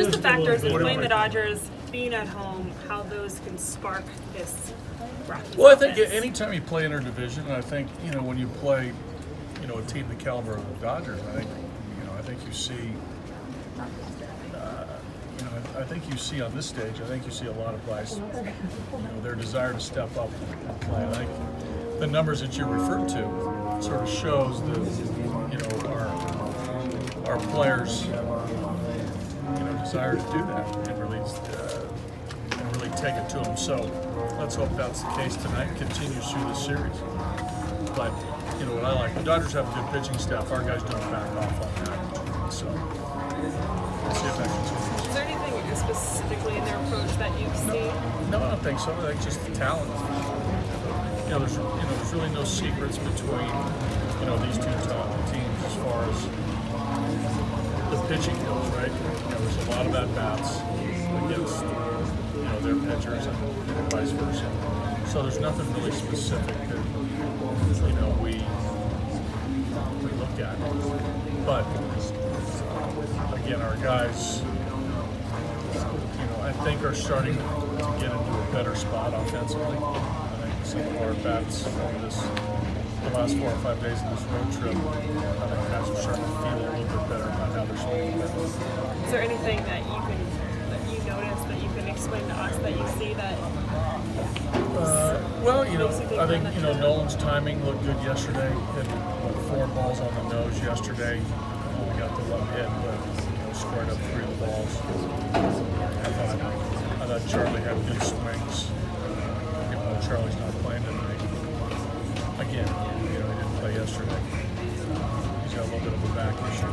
just the factors of playing the Dodgers, being at home, how those can spark this Rockies Well, I think offense. anytime you play interdivision, I think when you play, a team the caliber of the Dodgers, I think you see. I think you see on this stage. I think you see a lot of guys. Their desire to step up and play. I think the numbers that you referred to sort of shows that our players desire to do that and really take it to them. So let's hope that's the case tonight and continues through the series. But what I like, the Dodgers have a good pitching staff. Our guys don't back off on that. So we'll see if that continues. Is there anything specifically in their approach that you see? No, I don't think so. I think just the talent. There's really no secrets between these two teams as far as the pitching goes, right? There's a lot of at-bats against their pitchers and vice versa. So there's nothing really specific that we look at. But again, our guys, I think are starting to get into a better spot offensively. I think some of our bats over the last 4 or 5 days of this road trip, I think guys are starting to feel a little bit better about how they're swinging. Is there anything that you notice that you can explain to us that you see that? I think Nolan's timing looked good yesterday. Hit 4 balls on the nose yesterday. We got the one hit, but squared up 3 of the balls. I thought Charlie had good swings. Even though Charlie's not playing tonight. Again, he didn't play yesterday. He's got a little bit of a back issue.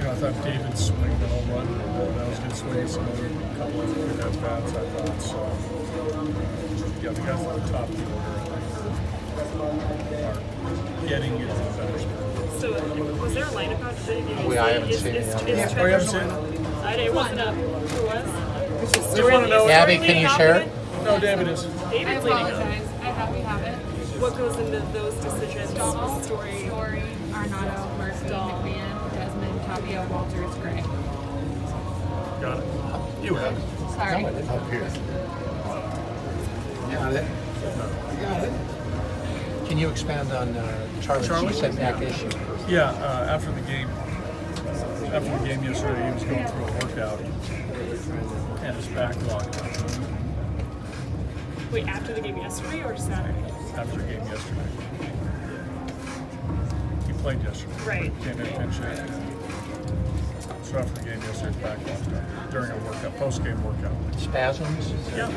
I thought David's swing the home run. That was a good swing. Some other couple of good at-bats, I thought. So, the guys at the top of the order are getting into a better spot. So, was there a lineup out today? I haven't seen it yet. Oh, you haven't seen it? It wasn't up. Who was? Just want to know. Abby, can you share it? No, David is. I David's leading up. apologize. I we have it. What goes into those decisions? Story, Arnado, Murphy, McMahon, Desmond, Tapia, Walters, Gray. Got it. You have it. Sorry. Up here. Got it. Got it. Can you expand on Charlie's setback issue? Yeah, after the game yesterday, he was going through a workout and his back locked up. Wait, after the game yesterday or Saturday? After the game yesterday. He played yesterday. Right. Came in pinch hit. So after the game yesterday, his back locked up during a workout, post-game workout. Spasms? Yeah.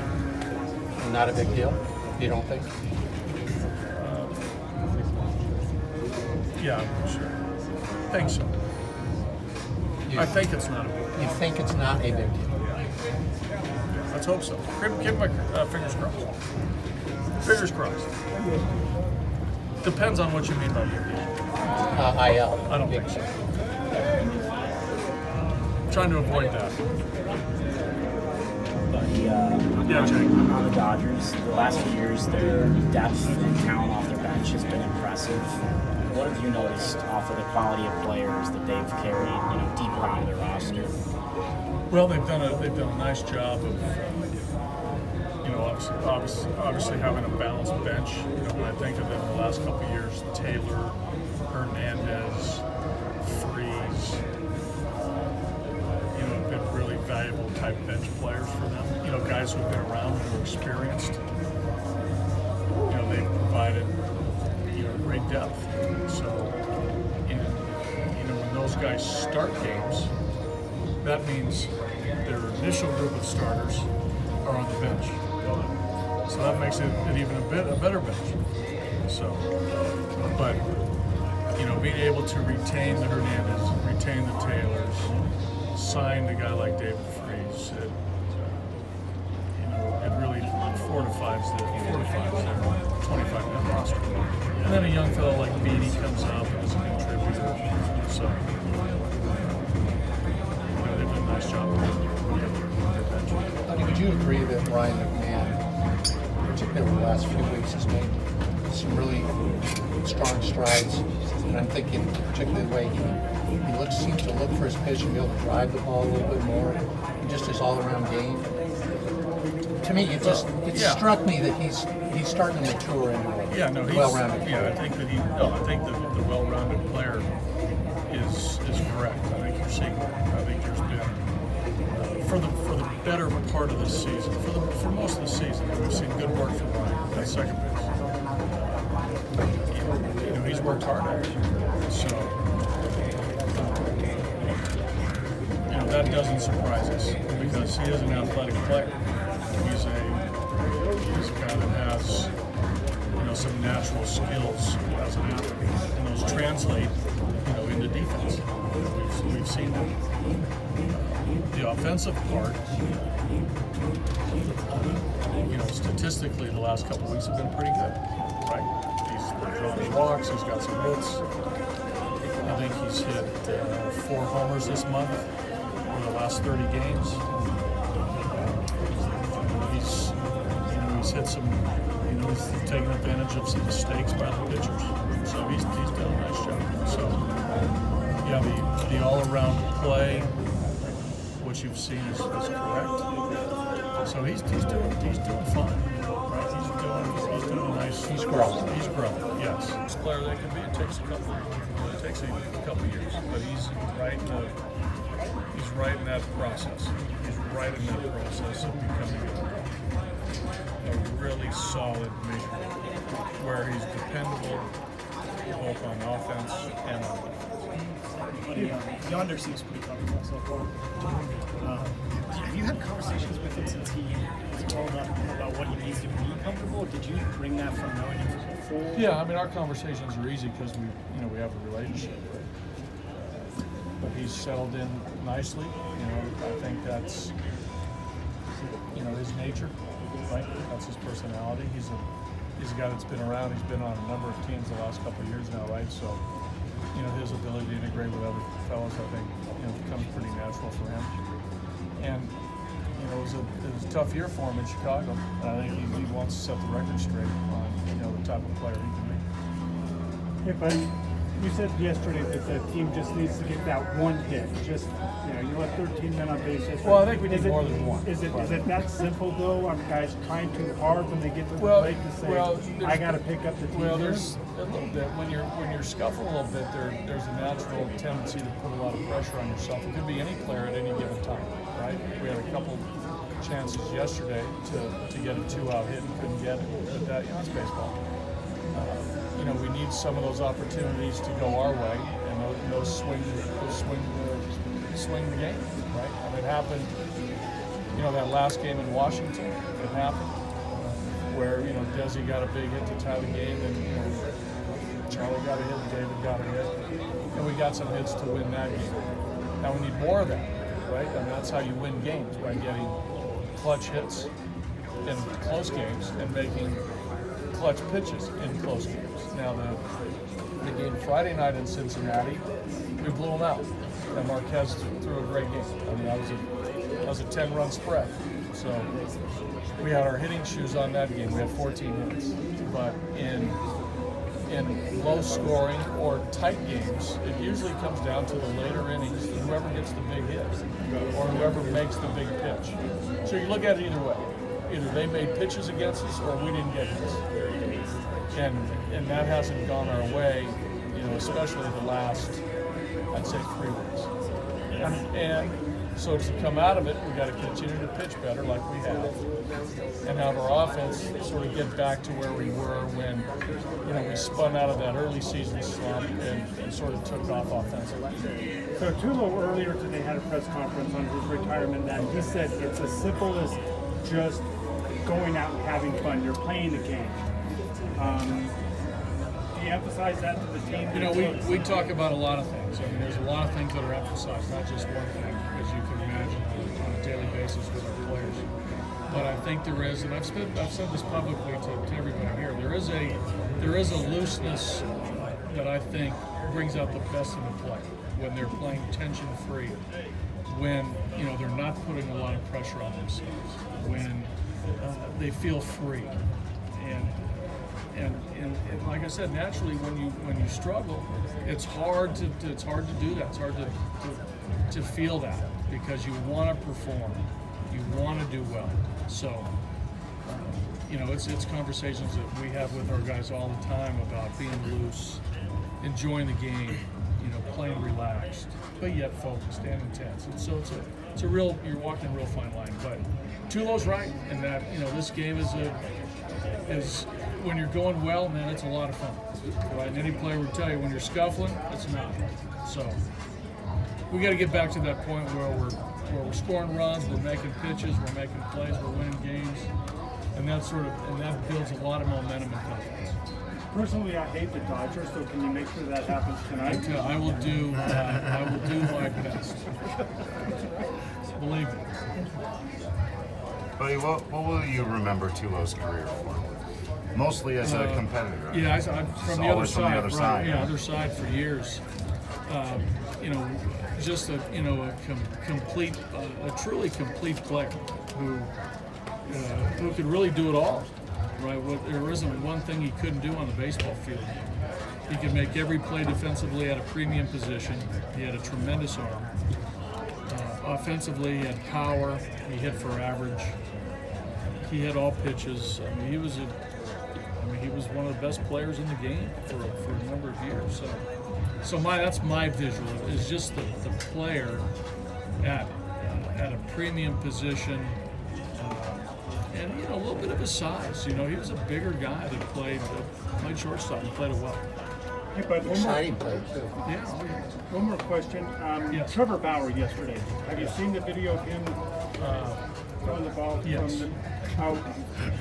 Not a big deal, you don't think? Yeah, I'm sure. I think so. I think it's not a big deal. You think it's not a big deal? Let's hope so. Keep my fingers crossed. Fingers crossed. Depends on what you mean by big deal. IL. I don't think so. Trying to avoid that. Yeah, Jake. On the Dodgers, the last few years, their depth and talent off their bench has been impressive. What have you noticed off of the quality of players that they've carried, deeper onto their roster? Well, they've done a nice job of, obviously having a balanced bench. When I think of them in the last couple of years, Taylor, Hernandez, Freeze, have been really valuable type bench players for them. Guys who've been around who are experienced. They've provided, great depth. So, when those guys start games, that means their initial group of starters are on the bench. So that makes it even a better bench. So, but being able to retain the Hernandez, retain the Taylors, sign a guy like David Freeze, it really fortifies their 25-man roster. And then a young fellow like Beatty comes up and is a contributor. So, they've done a nice job with their bench. Would you agree that Ryan McMahon, particularly the last few weeks, has made some really strong strides, and I'm thinking particularly the way he seems to look for his pitch and be able to drive the ball a little bit more, and just his all-around game. To me, it struck me that he's starting to mature into a well-rounded player. I think that the well-rounded player is correct. I think you're seeing that. I think there's been for the better part of the season, for most of the season, we've seen good work from Ryan at second base. He's worked hard at it. So that doesn't surprise us because he is an athletic player. He's a guy that has some natural skills as an athlete, and those translate into defense. We've seen that. The offensive part, statistically, the last couple of weeks have been pretty good, right? He's drawn his walks, he's got some hits. I think he's hit 4 homers this month over the last 30 games. He's hit some, he's taken advantage of some mistakes by the pitchers. So he's done a nice job. So, yeah, the all-around play, what you've seen is correct. So he's doing fine. Right? He's doing nice. He's growing. Yes. This player that can be. It takes a couple years, but he's right in that process. He's right in that process of becoming a really solid major league, where he's dependable both on offense and on defense. Yonder seems pretty comfortable so far. Have you had conversations with him since he was told about what he needs to be comfortable? Did you bring that from knowing him from before? Yeah, I mean, our conversations are easy because we have a relationship. But he's settled in nicely. I think that's his nature, right? That's his personality. He's a guy that's been around. He's been on a number of teams the last couple of years now, right? So, his ability to integrate with other fellows, I think, becomes pretty natural for him. And it was a tough year for him in Chicago. And I think he wants to set the record straight on the type of player he can be. Hey, but you said yesterday that the team just needs to get that one hit. Just you left 13 men on base yesterday. Well, I think we need more than one. Is it that simple though? Are guys trying too hard when they get to the plate to say, I got to pick up the team? Well, there's a little bit when you're scuffling a little bit. There's a natural tendency to put a lot of pressure on yourself. It could be any player at any given time, right? We had a couple chances yesterday to get a 2-out hit and couldn't get it. But that's baseball. We need some of those opportunities to go our way, and those swing the game, right? And it happened, that last game in Washington, it happened, where, Desi got a big hit to tie the game, and, Charlie got a hit, and David got a hit, and we got some hits to win that game. Now we need more of that, right? And that's how you win games, by getting clutch hits in close games and making clutch pitches in close games. Now the game Friday night in Cincinnati, we blew them out, and Marquez threw a great game. I mean, that was a 10-run spread. So we had our hitting shoes on that game. We had 14 hits, but in low scoring or tight games, it usually comes down to the later innings, and whoever gets the big hit or whoever makes the big pitch. So you look at it either way. Either they made pitches against us or we didn't get hits. And that hasn't gone our way, especially the last, I'd say, 3 weeks. And so to come out of it, we got to continue to pitch better like we have, and have our offense sort of get back to where we were when, we spun out of that early season slump and sort of took off offensively. So Tulo earlier today had a press conference on his retirement, that he said it's as simple as just going out and having fun. You're playing the game. Do you emphasize that to the team? We talk about a lot of things. I mean, there's a lot of things that are emphasized, not just one thing, as you can imagine, on a daily basis with our players. But I think there is, and I've said this publicly to everybody here, there is a looseness that I think brings out the best in the player when they're playing tension-free, when they're not putting a lot of pressure on themselves, when they feel free. And like I said, naturally when you struggle, it's hard to do that. It's hard to feel that because you want to perform, you want to do well. So it's conversations that we have with our guys all the time about being loose, enjoying the game, playing relaxed, but yet focused and intense. And so it's a real, you're walking a real fine line. But Tulo's right in that this game is when you're going well, man, it's a lot of fun. Right? And any player would tell you when you're scuffling, it's not. So we got to get back to that point where we're scoring runs, we're making pitches, we're making plays, we're winning games, and that builds a lot of momentum and confidence. Personally, I hate the Dodgers, so can you make sure that happens tonight? I will do my best. Believe me. Buddy, what will you remember Tulo's career for? Mostly as a competitor. Yeah, I'm from the other Always side. from the other side. Right, yeah, other side for years. Just a truly complete player who could really do it all. Right, there isn't one thing he couldn't do on the baseball field. He could make every play defensively at a premium position. He had a tremendous arm. Offensively, he had power. He hit for average. He had all pitches. I mean, he was one of the best players in the game for a number of years. So that's my visual is just the player at a premium position. And a little bit of his size. He was a bigger guy that played shortstop and played it well. Hey, bud, Exciting play too. Yeah. one more question. Yes. Trevor Bauer yesterday. Have you seen the video of him throwing the ball Yes. from the out?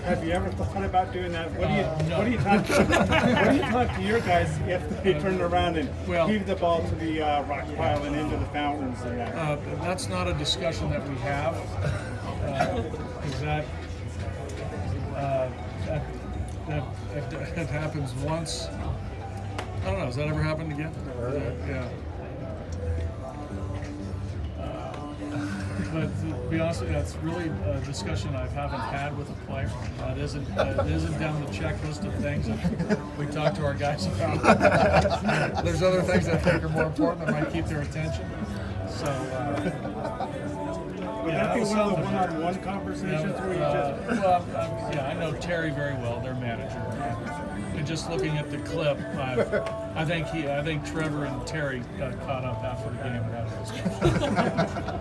Have you ever thought about doing that? What No. do you talk to your guys if they turn around and heave the ball to the rock pile and into the fountains and that? That's not a discussion that we have. Is that happens once. I don't know. Has that ever happened again? Yeah. But to be honest with you, that's really a discussion I haven't had with a player. It isn't down the checklist of things that we talk to our guys about. There's other things I think are more important that might keep their attention. So. Would that be one of the one-on-one conversations where you just... I know Terry very well, their manager. And just looking at the clip, I think Trevor and Terry got caught up after the game and had a discussion.